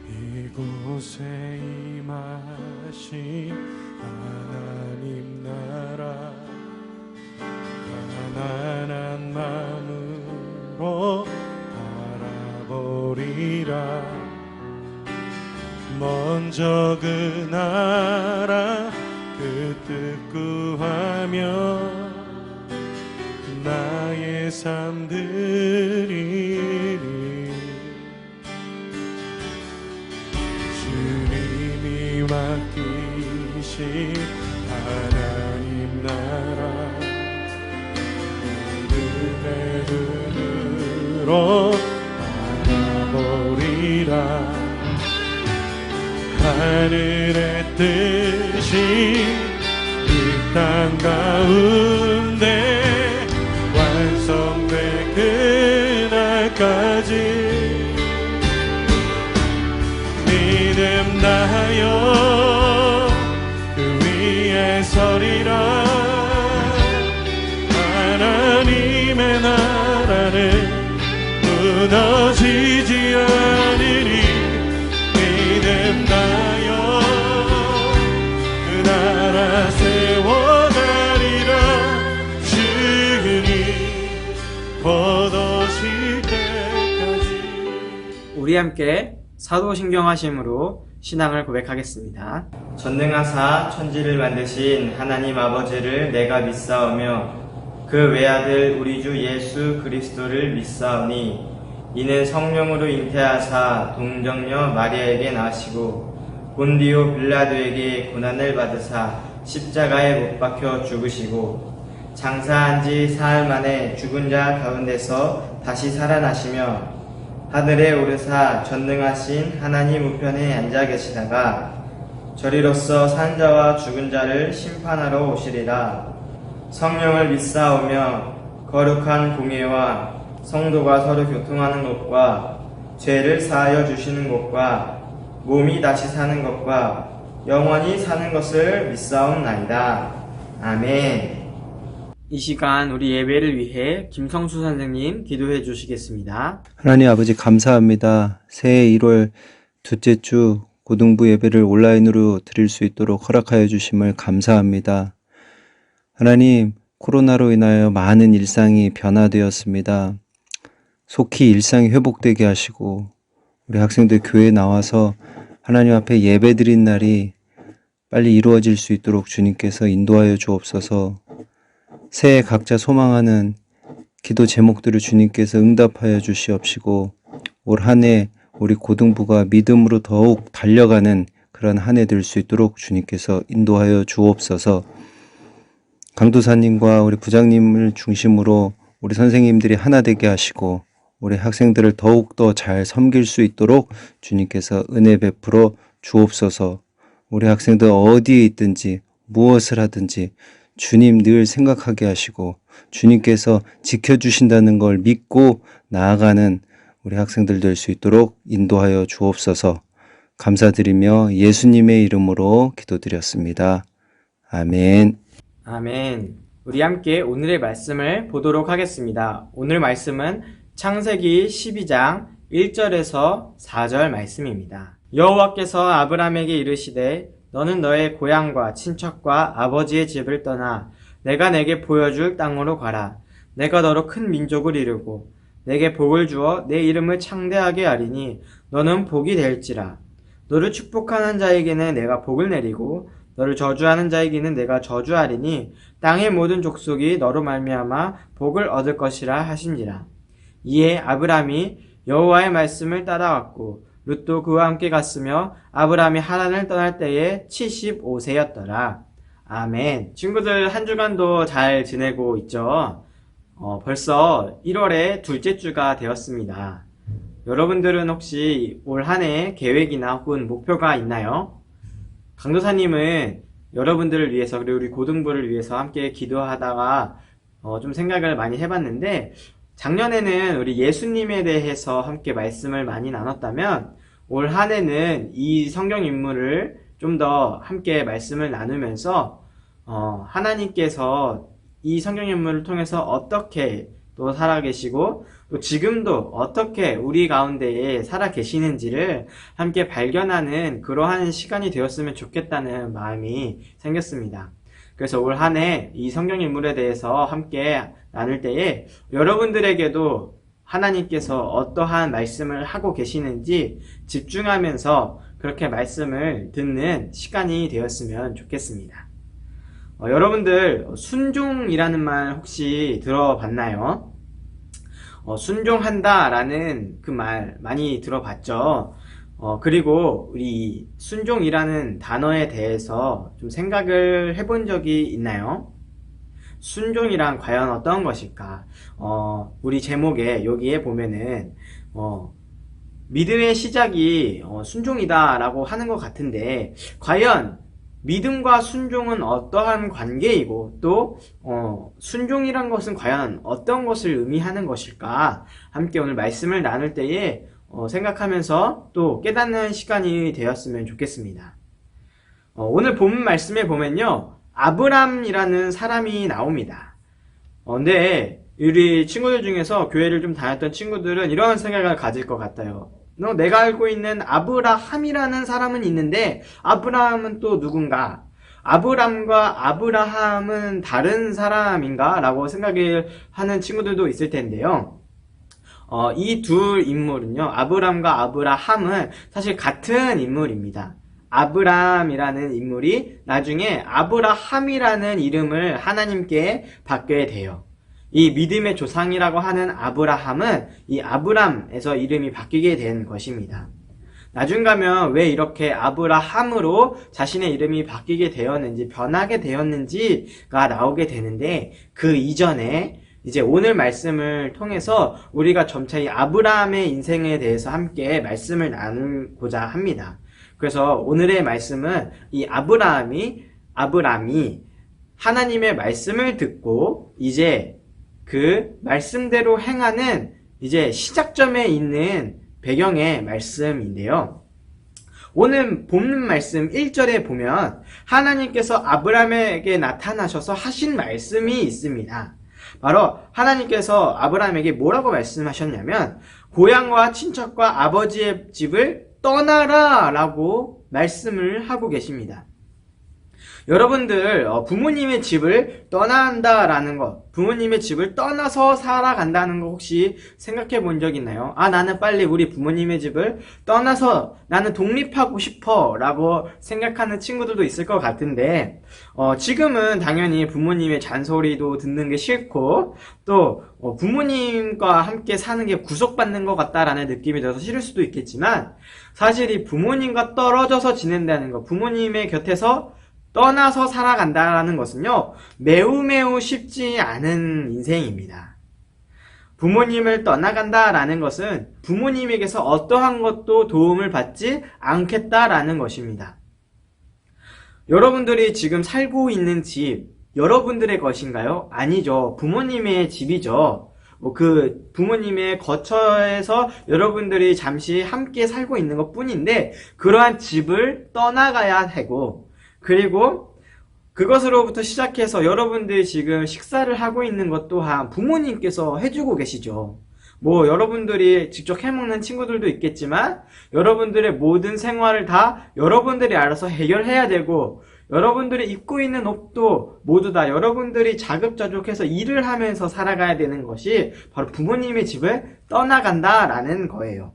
이곳에 임하신 하나님 나라 가난한 마음으로 바라보리라. 먼저 그 나라 그 뜻 구하며 나의 삶 드리니 주님이 맡기신 하나님 나라 믿음의 눈으로 바라보리라. 하늘의 뜻이 이 땅 가운데 완성될 그날까지 믿음 다하여 그 위에 서리라. 하나님의 나라는 무너지지 않으리. 믿음 다하여 그 나라 세워가리라. 주님 곧 오실 때까지. 우리 함께 사도신경하심으로 신앙을 고백하겠습니다. 전능하사 천지를 만드신 하나님 아버지를 내가 믿사오며 그 외아들 우리 주 예수 그리스도를 믿사오니 이는 성령으로 잉태하사 동정녀 마리아에게 나시고 본디오 빌라도에게 고난을 받으사 십자가에 못 박혀 죽으시고 장사한 지 사흘 만에 죽은 자 가운데서 다시 살아나시며 하늘에 오르사 전능하신 하나님 우편에 앉아 계시다가 저리로서 산 자와 죽은 자를 심판하러 오시리라. 성령을 믿사오며 거룩한 공예와 성도가 서로 교통하는 것과 죄를 사하여 주시는 것과 몸이 다시 사는 것과 영원히 사는 것을 믿사옵나이다. 아멘. 이 시간 우리 예배를 위해 김성수 선생님 기도해 주시겠습니다. 하나님 아버지 감사합니다. 새해 1월 둘째 주 고등부 예배를 온라인으로 드릴 수 있도록 허락하여 주심을 감사합니다. 하나님, 코로나로 인하여 많은 일상이 변화되었습니다. 속히 일상이 회복되게 하시고 우리 학생들 교회에 나와서 하나님 앞에 예배 드린 날이 빨리 이루어질 수 있도록 주님께서 인도하여 주옵소서. 새해 각자 소망하는 기도 제목들을 주님께서 응답하여 주시옵시고 올 한 해 우리 고등부가 믿음으로 더욱 달려가는 그런 한 해 될 수 있도록 주님께서 인도하여 주옵소서. 강도사님과 우리 부장님을 중심으로 우리 선생님들이 하나 되게 하시고 우리 학생들을 더욱더 잘 섬길 수 있도록 주님께서 은혜 베풀어 주옵소서. 우리 학생들 어디에 있든지 무엇을 하든지 주님 늘 생각하게 하시고 주님께서 지켜주신다는 걸 믿고 나아가는 우리 학생들 될 수 있도록 인도하여 주옵소서. 감사드리며 예수님의 이름으로 기도드렸습니다. 아멘. 아멘. 우리 함께 오늘의 말씀을 보도록 하겠습니다. 오늘 말씀은 창세기 12장 1절에서 4절 말씀입니다. 여호와께서 아브라함에게 이르시되 너는 너의 고향과 친척과 아버지의 집을 떠나 내가 내게 보여줄 땅으로 가라. 내가 너로 큰 민족을 이루고 내게 복을 주어 내 이름을 창대하게 하리니 너는 복이 될지라. 너를 축복하는 자에게는 내가 복을 내리고 너를 저주하는 자에게는 내가 저주하리니 땅의 모든 족속이 너로 말미암아 복을 얻을 것이라 하신지라. 이에 아브라함이 여호와의 말씀을 따라왔고 룻도 그와 함께 갔으며 아브라함이 하란을 떠날 때에 75세였더라. 아멘. 친구들 한 주간도 잘 지내고 있죠? 벌써 1월의 둘째 주가 되었습니다. 여러분들은 혹시 올 한 해 계획이나 혹은 목표가 있나요? 강도사님은 여러분들을 위해서 그리고 우리 고등부를 위해서 함께 기도하다가 좀 생각을 많이 해봤는데 작년에는 우리 예수님에 대해서 함께 말씀을 많이 나눴다면 올 한 해는 이 성경 인물을 좀 더 함께 말씀을 나누면서 하나님께서 이 성경 인물을 통해서 어떻게 또 살아계시고 또 지금도 어떻게 우리 가운데에 살아계시는지를 함께 발견하는 그러한 시간이 되었으면 좋겠다는 마음이 생겼습니다. 그래서 올 한 해 이 성경 인물에 대해서 함께 나눌 때에 여러분들에게도 하나님께서 어떠한 말씀을 하고 계시는지 집중하면서 그렇게 말씀을 듣는 시간이 되었으면 좋겠습니다. 여러분들 순종이라는 말 혹시 들어봤나요? 순종한다라는 그 말 많이 들어봤죠? 그리고 우리 순종이라는 단어에 대해서 좀 생각을 해본 적이 있나요? 순종이란 과연 어떤 것일까? 우리 제목에 여기에 보면은 믿음의 시작이 순종이다라고 하는 것 같은데 과연 믿음과 순종은 어떠한 관계이고 또 순종이란 것은 과연 어떤 것을 의미하는 것일까? 함께 오늘 말씀을 나눌 때에 생각하면서 또 깨닫는 시간이 되었으면 좋겠습니다. 오늘 본 말씀에 보면요, 아브람이라는 사람이 나옵니다. 근데 우리 친구들 중에서 교회를 좀 다녔던 친구들은 이런 생각을 가질 것 같아요. 내가 알고 있는 아브라함이라는 사람은 있는데 아브라함은 또 누군가? 아브람과 아브라함은 다른 사람인가? 라고 생각을 하는 친구들도 있을 텐데요. 이 두 인물은요, 아브람과 아브라함은 사실 같은 인물입니다. 아브람이라는 인물이 나중에 아브라함이라는 이름을 하나님께 받게 돼요. 이 믿음의 조상이라고 하는 아브라함은 이 아브람에서 이름이 바뀌게 된 것입니다. 나중 가면 왜 이렇게 아브라함으로 자신의 이름이 바뀌게 되었는지, 변하게 되었는지가 나오게 되는데, 그 이전에 이제 오늘 말씀을 통해서 우리가 점차 이 아브라함의 인생에 대해서 함께 말씀을 나누고자 합니다. 그래서 오늘의 말씀은 이 아브라함이 하나님의 말씀을 듣고 이제 그 말씀대로 행하는 이제 시작점에 있는 배경의 말씀인데요. 오늘 본 말씀 1절에 보면 하나님께서 아브라함에게 나타나셔서 하신 말씀이 있습니다. 바로 하나님께서 아브라함에게 뭐라고 말씀하셨냐면 고향과 친척과 아버지의 집을 떠나라 라고 말씀을 하고 계십니다. 여러분들 부모님의 집을 떠난다라는 것, 부모님의 집을 떠나서 살아간다는 거 혹시 생각해 본 적 있나요? 나는 빨리 우리 부모님의 집을 떠나서 나는 독립하고 싶어 라고 생각하는 친구들도 있을 것 같은데 지금은 당연히 부모님의 잔소리도 듣는 게 싫고 또 부모님과 함께 사는 게 구속받는 것 같다라는 느낌이 들어서 싫을 수도 있겠지만 사실 이 부모님과 떨어져서 지낸다는 것, 부모님의 곁에서 떠나서 살아간다는 것은요, 매우 쉽지 않은 인생입니다. 부모님을 떠나간다라는 것은 부모님에게서 어떠한 것도 도움을 받지 않겠다라는 것입니다. 여러분들이 지금 살고 있는 집, 여러분들의 것인가요? 아니죠. 부모님의 집이죠. 그 부모님의 거처에서 여러분들이 잠시 함께 살고 있는 것 뿐인데, 그러한 집을 떠나가야 하고, 그리고 그것으로부터 시작해서 여러분들이 지금 식사를 하고 있는 것 또한 부모님께서 해주고 계시죠. 여러분들이 직접 해먹는 친구들도 있겠지만 여러분들의 모든 생활을 다 여러분들이 알아서 해결해야 되고 여러분들이 입고 있는 옷도 모두 다 여러분들이 자급자족해서 일을 하면서 살아가야 되는 것이 바로 부모님의 집을 떠나간다라는 거예요.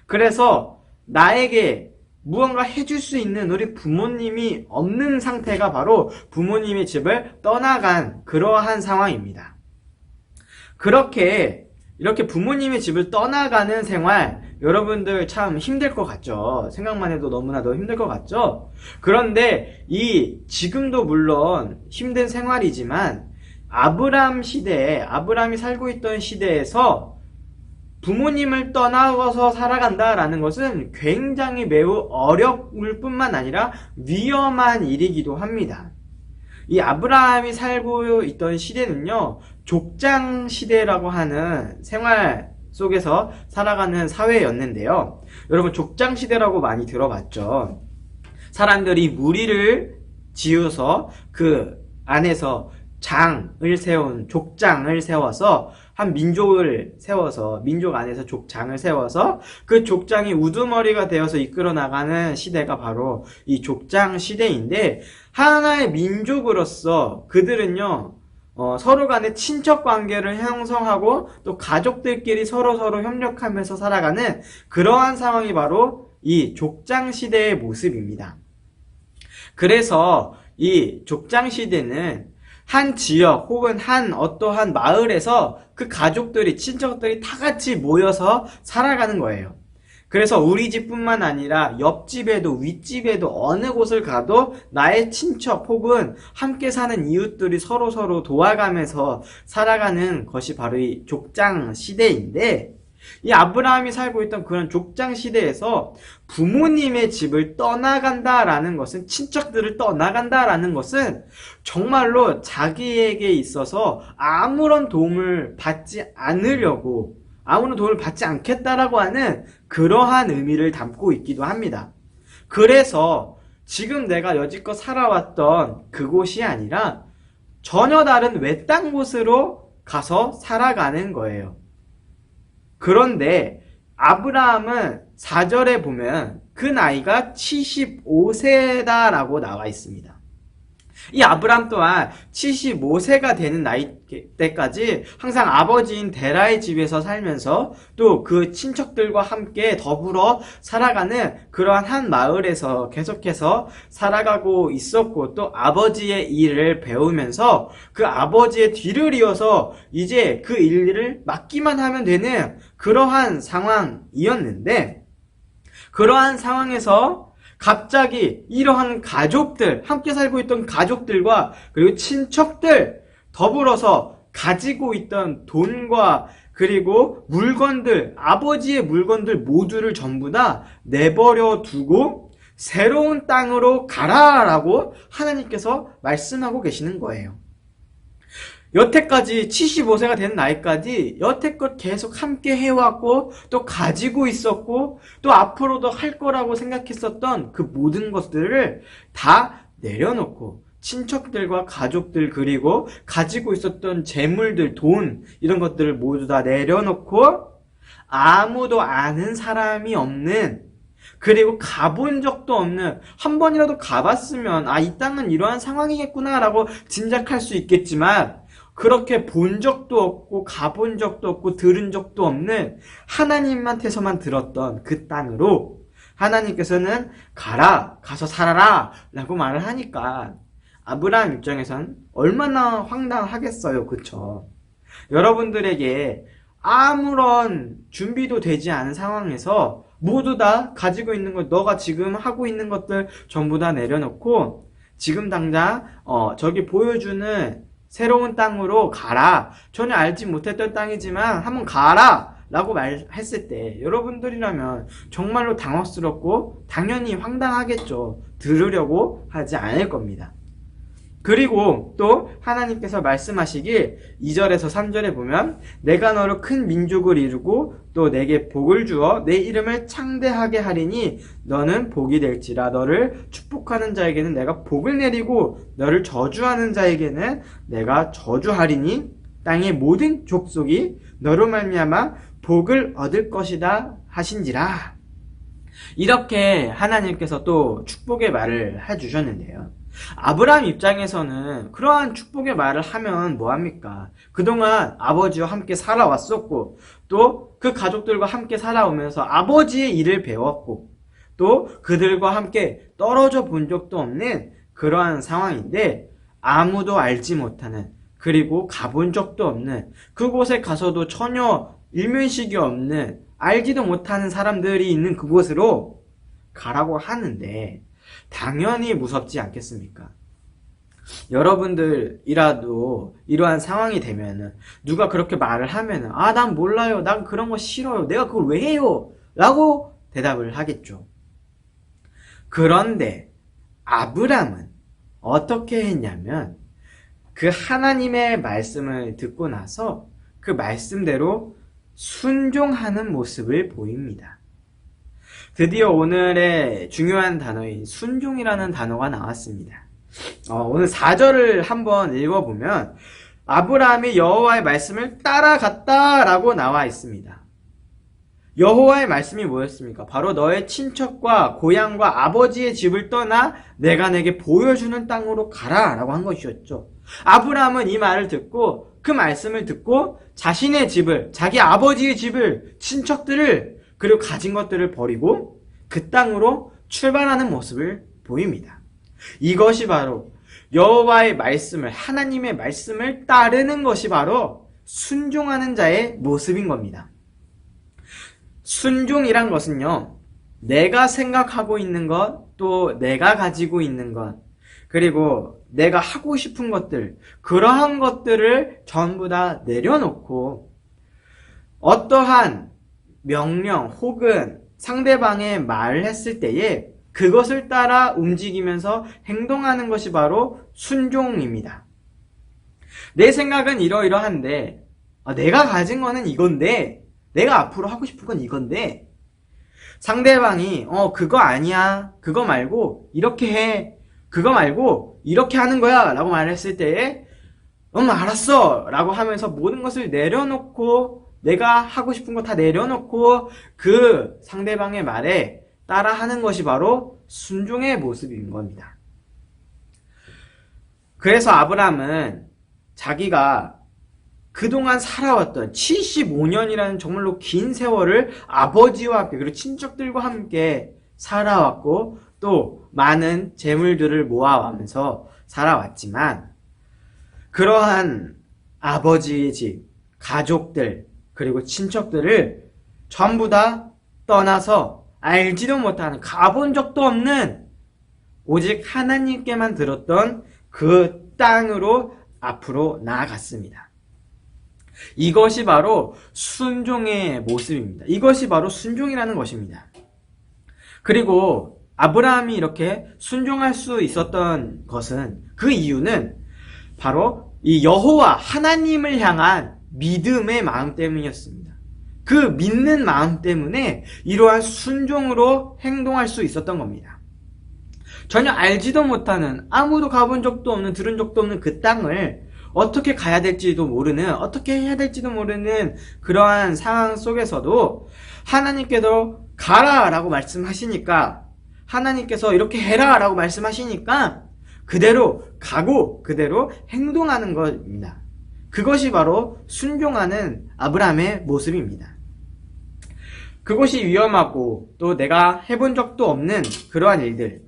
그래서 나에게 무언가 해줄 수 있는 우리 부모님이 없는 상태가 바로 부모님의 집을 떠나간 그러한 상황입니다. 이렇게 부모님의 집을 떠나가는 생활, 여러분들 참 힘들 것 같죠? 생각만 해도 너무나도 힘들 것 같죠? 그런데 지금도 물론 힘든 생활이지만 아브람이 살고 있던 시대에서 부모님을 떠나서 살아간다라는 것은 굉장히 매우 어려울 뿐만 아니라 위험한 일이기도 합니다. 이 아브라함이 살고 있던 시대는요, 족장 시대라고 하는 생활 속에서 살아가는 사회였는데요. 여러분, 족장 시대라고 많이 들어봤죠? 사람들이 무리를 지어서 그 안에서 족장을 세워서 한 민족을 세워서, 민족 안에서 족장을 세워서 그 족장이 우두머리가 되어서 이끌어 나가는 시대가 바로 이 족장 시대인데, 하나의 민족으로서 그들은요, 서로 간의 친척 관계를 형성하고 또 가족들끼리 서로 협력하면서 살아가는 그러한 상황이 바로 이 족장 시대의 모습입니다. 그래서 이 족장 시대는 한 지역 혹은 어떠한 마을에서 그 가족들이, 친척들이 다 같이 모여서 살아가는 거예요. 그래서 우리 집뿐만 아니라 옆집에도 윗집에도 어느 곳을 가도 나의 친척 혹은 함께 사는 이웃들이 서로 도와가면서 살아가는 것이 바로 이 족장 시대인데, 이 아브라함이 살고 있던 그런 족장 시대에서 부모님의 집을 떠나간다라는 것은, 친척들을 떠나간다라는 것은 정말로 자기에게 있어서 아무런 도움을 받지 않겠다라고 하는 그러한 의미를 담고 있기도 합니다. 그래서 지금 내가 여지껏 살아왔던 그곳이 아니라 전혀 다른 외딴 곳으로 가서 살아가는 거예요. 그런데 아브라함은 4절에 보면 그 나이가 75세다라고 나와 있습니다. 이 아브라함 또한 75세가 되는 나이 때까지 항상 아버지인 데라의 집에서 살면서 또 그 친척들과 함께 더불어 살아가는 그러한 한 마을에서 계속해서 살아가고 있었고, 또 아버지의 일을 배우면서 그 아버지의 뒤를 이어서 이제 그 일을 맡기만 하면 되는 그러한 상황이었는데, 그러한 상황에서 갑자기 이러한 가족들, 함께 살고 있던 가족들과 그리고 친척들, 더불어서 가지고 있던 돈과 그리고 물건들, 아버지의 물건들 모두를 전부 다 내버려 두고 새로운 땅으로 가라라고 하나님께서 말씀하고 계시는 거예요. 여태까지 75세가 된 나이까지 여태껏 계속 함께 해왔고 또 가지고 있었고 또 앞으로도 할 거라고 생각했었던 그 모든 것들을 다 내려놓고, 친척들과 가족들 그리고 가지고 있었던 재물들, 돈, 이런 것들을 모두 다 내려놓고 아무도 아는 사람이 없는, 그리고 가본 적도 없는, 한 번이라도 가봤으면 이 땅은 이러한 상황이겠구나 라고 짐작할 수 있겠지만, 그렇게 본 적도 없고 가본 적도 없고 들은 적도 없는 하나님한테서만 들었던 그 땅으로 하나님께서는 가서 살아라 라고 말을 하니까 아브라함 입장에선 얼마나 황당하겠어요. 그쵸? 여러분들에게 아무런 준비도 되지 않은 상황에서 모두 다 가지고 있는 것, 너가 지금 하고 있는 것들 전부 다 내려놓고 지금 당장 저기 보여주는 새로운 땅으로 가라. 전혀 알지 못했던 땅이지만 한번 가라 라고 말했을 때 여러분들이라면 정말로 당황스럽고 당연히 황당하겠죠. 들으려고 하지 않을 겁니다. 그리고 또 하나님께서 말씀하시길 2절에서 3절에 보면 내가 너로 큰 민족을 이루고 또 내게 복을 주어 내 이름을 창대하게 하리니 너는 복이 될지라. 너를 축복하는 자에게는 내가 복을 내리고 너를 저주하는 자에게는 내가 저주하리니 땅의 모든 족속이 너로 말미암아 복을 얻을 것이다 하신지라. 이렇게 하나님께서 또 축복의 말을 해주셨는데요. 아브라함 입장에서는 그러한 축복의 말을 하면 뭐합니까? 그동안 아버지와 함께 살아왔었고 또 그 가족들과 함께 살아오면서 아버지의 일을 배웠고 또 그들과 함께 떨어져 본 적도 없는 그러한 상황인데, 아무도 알지 못하는, 그리고 가본 적도 없는, 그곳에 가서도 전혀 일면식이 없는, 알지도 못하는 사람들이 있는 그곳으로 가라고 하는데 당연히 무섭지 않겠습니까? 여러분들이라도 이러한 상황이 되면은 누가 그렇게 말을 하면은 난 몰라요, 난 그런 거 싫어요, 내가 그걸 왜 해요? 라고 대답을 하겠죠. 그런데 아브람은 어떻게 했냐면 그 하나님의 말씀을 듣고 나서 그 말씀대로 순종하는 모습을 보입니다. 드디어 오늘의 중요한 단어인 순종이라는 단어가 나왔습니다. 오늘 4절을 한번 읽어보면 아브라함이 여호와의 말씀을 따라갔다라고 나와 있습니다. 여호와의 말씀이 뭐였습니까? 바로 너의 친척과 고향과 아버지의 집을 떠나 내가 내게 보여주는 땅으로 가라 라고 한 것이었죠. 아브라함은 이 말을 듣고 그 말씀을 듣고 자신의 집을, 자기 아버지의 집을, 친척들을, 그리고 가진 것들을 버리고 그 땅으로 출발하는 모습을 보입니다. 이것이 바로 여호와의 말씀을, 하나님의 말씀을 따르는 것이 바로 순종하는 자의 모습인 겁니다. 순종이란 것은요, 내가 생각하고 있는 것, 또 내가 가지고 있는 것, 그리고 내가 하고 싶은 것들, 그러한 것들을 전부 다 내려놓고 어떠한 명령 혹은 상대방의 말을 했을 때에 그것을 따라 움직이면서 행동하는 것이 바로 순종입니다. 내 생각은 이러이러한데, 내가 가진 거는 이건데, 내가 앞으로 하고 싶은 건 이건데, 상대방이 그거 아니야, 그거 말고 이렇게 해, 그거 말고 이렇게 하는 거야 라고 말했을 때에 알았어 라고 하면서 모든 것을 내려놓고, 내가 하고 싶은 거 다 내려놓고 그 상대방의 말에 따라하는 것이 바로 순종의 모습인 겁니다. 그래서 아브라함은 자기가 그동안 살아왔던 75년이라는 정말로 긴 세월을 아버지와 함께, 그리고 친척들과 함께 살아왔고 또 많은 재물들을 모아가면서 살아왔지만, 그러한 아버지의 집, 가족들, 그리고 친척들을 전부 다 떠나서 알지도 못하는, 가본 적도 없는 오직 하나님께만 들었던 그 땅으로 앞으로 나아갔습니다. 이것이 바로 순종의 모습입니다. 이것이 바로 순종이라는 것입니다. 그리고 아브라함이 이렇게 순종할 수 있었던 것은, 그 이유는 바로 이 여호와 하나님을 향한 믿음의 마음 때문이었습니다. 그 믿는 마음 때문에 이러한 순종으로 행동할 수 있었던 겁니다. 전혀 알지도 못하는, 아무도 가본 적도 없는, 들은 적도 없는 그 땅을 어떻게 가야 될지도 모르는, 어떻게 해야 될지도 모르는 그러한 상황 속에서도 하나님께서 가라 라고 말씀하시니까, 하나님께서 이렇게 해라 라고 말씀하시니까 그대로 가고 그대로 행동하는 것입니다. 그것이 바로 순종하는 아브라함의 모습입니다. 그것이 위험하고 또 내가 해본 적도 없는 그러한 일들,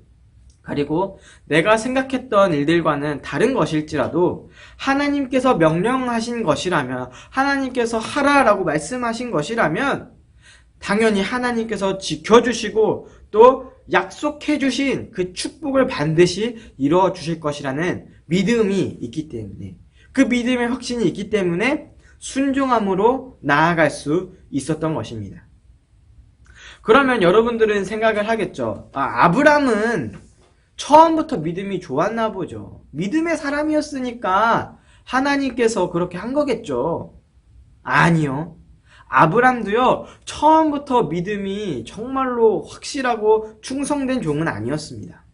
그리고 내가 생각했던 일들과는 다른 것일지라도 하나님께서 명령하신 것이라면, 하나님께서 하라라고 말씀하신 것이라면 당연히 하나님께서 지켜주시고 또 약속해주신 그 축복을 반드시 이루어 주실 것이라는 믿음이 있기 때문에, 그 믿음의 확신이 있기 때문에 순종함으로 나아갈 수 있었던 것입니다. 그러면 여러분들은 생각을 하겠죠. 아브람은 처음부터 믿음이 좋았나 보죠. 믿음의 사람이었으니까 하나님께서 그렇게 한 거겠죠. 아니요. 아브람도요, 처음부터 믿음이 정말로 확실하고 충성된 종은 아니었습니다.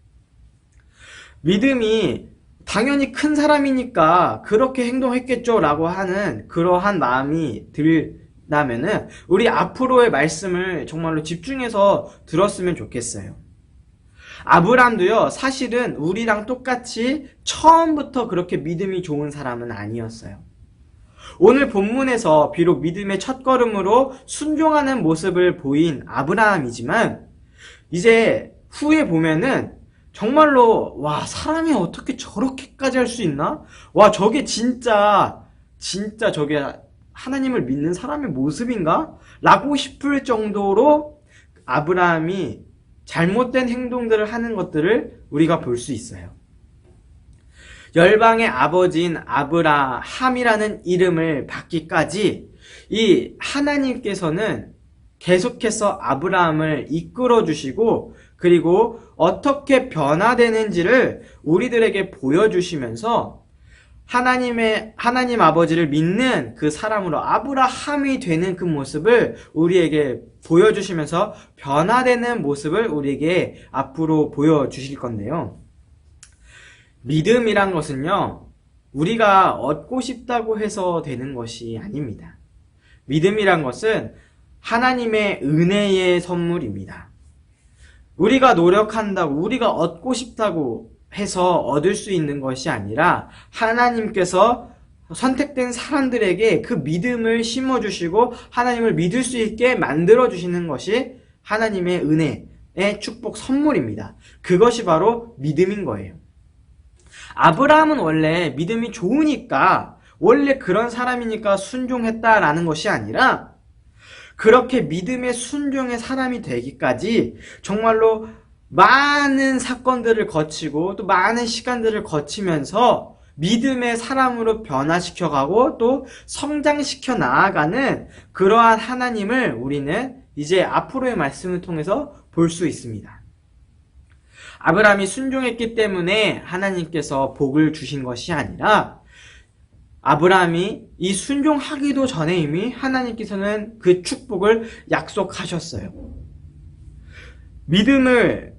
믿음이 당연히 큰 사람이니까 그렇게 행동했겠죠 라고 하는 그러한 마음이 들다면은 우리 앞으로의 말씀을 정말로 집중해서 들었으면 좋겠어요. 아브람도요, 사실은 우리랑 똑같이 처음부터 그렇게 믿음이 좋은 사람은 아니었어요. 오늘 본문에서 비록 믿음의 첫걸음으로 순종하는 모습을 보인 아브라함이지만, 이제 후에 보면은 정말로 사람이 어떻게 저렇게까지 할 수 있나? 저게 진짜 저게 하나님을 믿는 사람의 모습인가? 라고 싶을 정도로 아브라함이 잘못된 행동들을 하는 것들을 우리가 볼 수 있어요. 열방의 아버지인 아브라함이라는 이름을 받기까지 이 하나님께서는 계속해서 아브라함을 이끌어 주시고 그리고 어떻게 변화되는지를 우리들에게 보여주시면서 하나님 아버지를 믿는 그 사람으로 아브라함이 되는 그 모습을 우리에게 보여주시면서 변화되는 모습을 우리에게 앞으로 보여주실 건데요. 믿음이란 것은요, 우리가 얻고 싶다고 해서 되는 것이 아닙니다. 믿음이란 것은 하나님의 은혜의 선물입니다. 우리가 노력한다고, 우리가 얻고 싶다고 해서 얻을 수 있는 것이 아니라 하나님께서 선택된 사람들에게 그 믿음을 심어주시고 하나님을 믿을 수 있게 만들어주시는 것이 하나님의 은혜의 축복 선물입니다. 그것이 바로 믿음인 거예요. 아브라함은 원래 믿음이 좋으니까, 원래 그런 사람이니까 순종했다라는 것이 아니라 그렇게 믿음의 순종의 사람이 되기까지 정말로 많은 사건들을 거치고 또 많은 시간들을 거치면서 믿음의 사람으로 변화시켜가고 또 성장시켜 나아가는 그러한 하나님을 우리는 이제 앞으로의 말씀을 통해서 볼 수 있습니다. 아브라함이 순종했기 때문에 하나님께서 복을 주신 것이 아니라 아브라함이 이 순종하기도 전에 이미 하나님께서는 그 축복을 약속하셨어요. 믿음을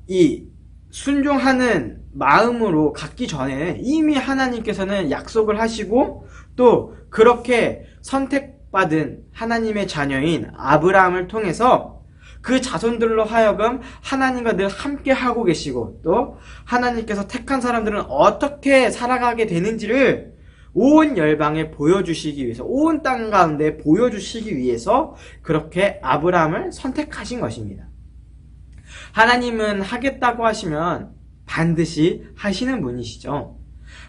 이 순종하는 마음으로 갖기 전에 이미 하나님께서는 약속을 하시고 또 그렇게 선택받은 하나님의 자녀인 아브라함을 통해서 그 자손들로 하여금 하나님과 늘 함께 하고 계시고 또 하나님께서 택한 사람들은 어떻게 살아가게 되는지를 온 열방에 보여주시기 위해서, 온 땅 가운데 보여주시기 위해서 그렇게 아브라함을 선택하신 것입니다. 하나님은 하겠다고 하시면 반드시 하시는 분이시죠.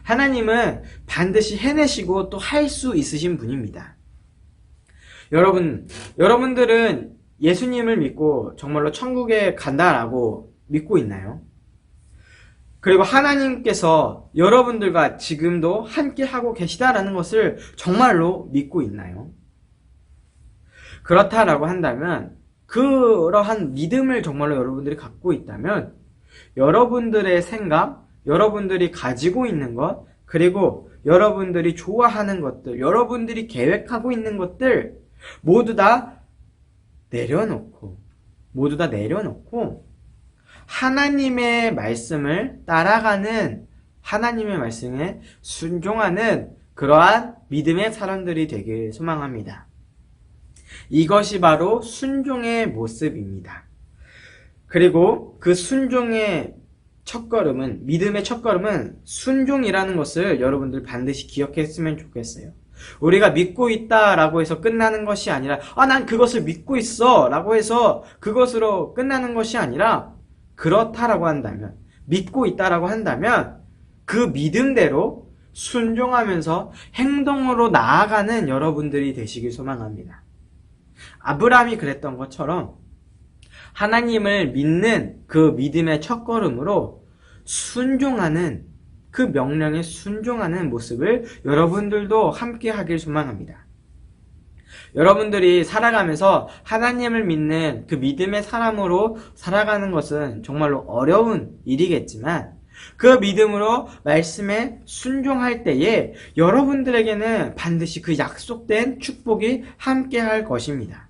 하나님은 반드시 해내시고 또 할 수 있으신 분입니다. 여러분들은 예수님을 믿고 정말로 천국에 간다라고 믿고 있나요? 그리고 하나님께서 여러분들과 지금도 함께 하고 계시다라는 것을 정말로 믿고 있나요? 그렇다라고 한다면, 그러한 믿음을 정말로 여러분들이 갖고 있다면 여러분들의 생각, 여러분들이 가지고 있는 것, 그리고 여러분들이 좋아하는 것들, 여러분들이 계획하고 있는 것들 모두 다 내려놓고 하나님의 말씀을 따라가는, 하나님의 말씀에 순종하는 그러한 믿음의 사람들이 되길 소망합니다. 이것이 바로 순종의 모습입니다. 그리고 그 순종의 첫걸음은, 믿음의 첫걸음은 순종이라는 것을 여러분들 반드시 기억했으면 좋겠어요. 우리가 믿고 있다라고 해서 끝나는 것이 아니라, 난 그것을 믿고 있어 라고 해서 그것으로 끝나는 것이 아니라, 그렇다라고 한다면, 믿고 있다라고 한다면 그 믿음대로 순종하면서 행동으로 나아가는 여러분들이 되시길 소망합니다. 아브라함이 그랬던 것처럼 하나님을 믿는 그 믿음의 첫걸음으로 순종하는, 그 명령에 순종하는 모습을 여러분들도 함께 하길 소망합니다. 여러분들이 살아가면서 하나님을 믿는 그 믿음의 사람으로 살아가는 것은 정말로 어려운 일이겠지만, 그 믿음으로 말씀에 순종할 때에 여러분들에게는 반드시 그 약속된 축복이 함께 할 것입니다.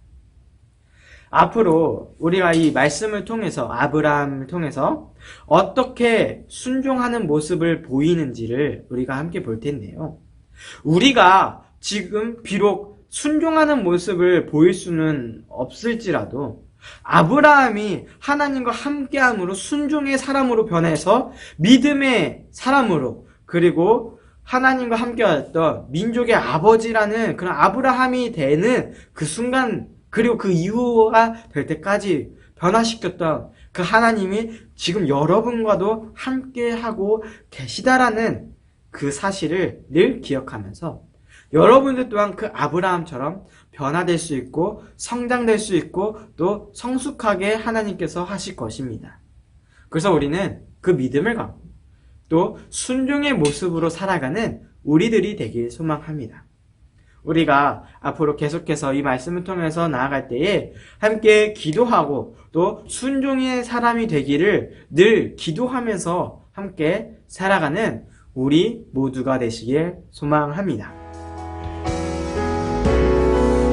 앞으로 우리가 이 말씀을 통해서, 아브라함을 통해서 어떻게 순종하는 모습을 보이는지를 우리가 함께 볼 텐데요. 우리가 지금 비록 순종하는 모습을 보일 수는 없을지라도 아브라함이 하나님과 함께함으로 순종의 사람으로 변해서 믿음의 사람으로, 그리고 하나님과 함께했던 민족의 아버지라는 그런 아브라함이 되는 그 순간, 그리고 그 이후가 될 때까지 변화시켰던 그 하나님이 지금 여러분과도 함께하고 계시다라는 그 사실을 늘 기억하면서 여러분들 또한 그 아브라함처럼 변화될 수 있고 성장될 수 있고 또 성숙하게 하나님께서 하실 것입니다. 그래서 우리는 그 믿음을 갖고 또 순종의 모습으로 살아가는 우리들이 되길 소망합니다. 우리가 앞으로 계속해서 이 말씀을 통해서 나아갈 때에 함께 기도하고 또 순종의 사람이 되기를 늘 기도하면서 함께 살아가는 우리 모두가 되시길 소망합니다.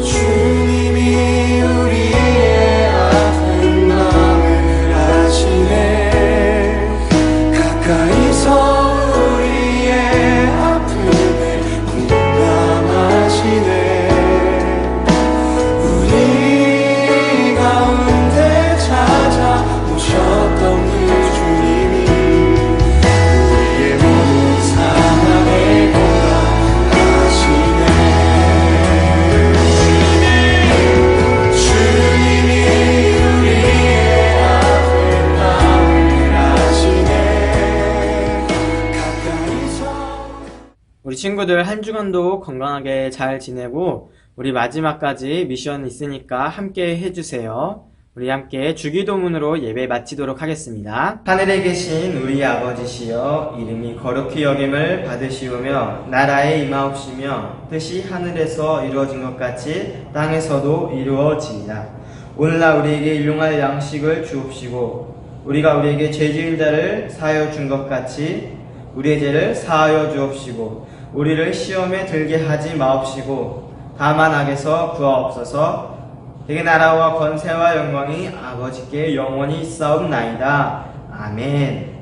주님이 우리의 아픈 마음을 아시네. 가까이서 우리의 아픔을 공감하시네. 우리 가운데 찾아오셨던 그 주님이 우리의 모든 상황을 공감하시네. 주님이 우리의 아픈 마음을 아시네. 가까이서 우리 친구들 한 주간도 건강하게 잘 지내고 우리 마지막까지 미션 있으니까 함께 해주세요. 우리 함께 주기도문으로 예배 마치도록 하겠습니다. 하늘에 계신 우리 아버지시여, 이름이 거룩히 여김을 받으시오며 나라에 임하옵시며 뜻이 하늘에서 이루어진 것 같이 땅에서도 이루어지이다. 오늘날 우리에게 일용할 양식을 주옵시고 우리가 우리에게 죄 지은 자를 사하여 준 것 같이 우리의 죄를 사하여 주옵시고 우리를 시험에 들게 하지 마옵시고 다만 악에서 구하옵소서. 되게 나라와 권세와 영광이 아버지께 영원히 있사옵나이다. 아멘.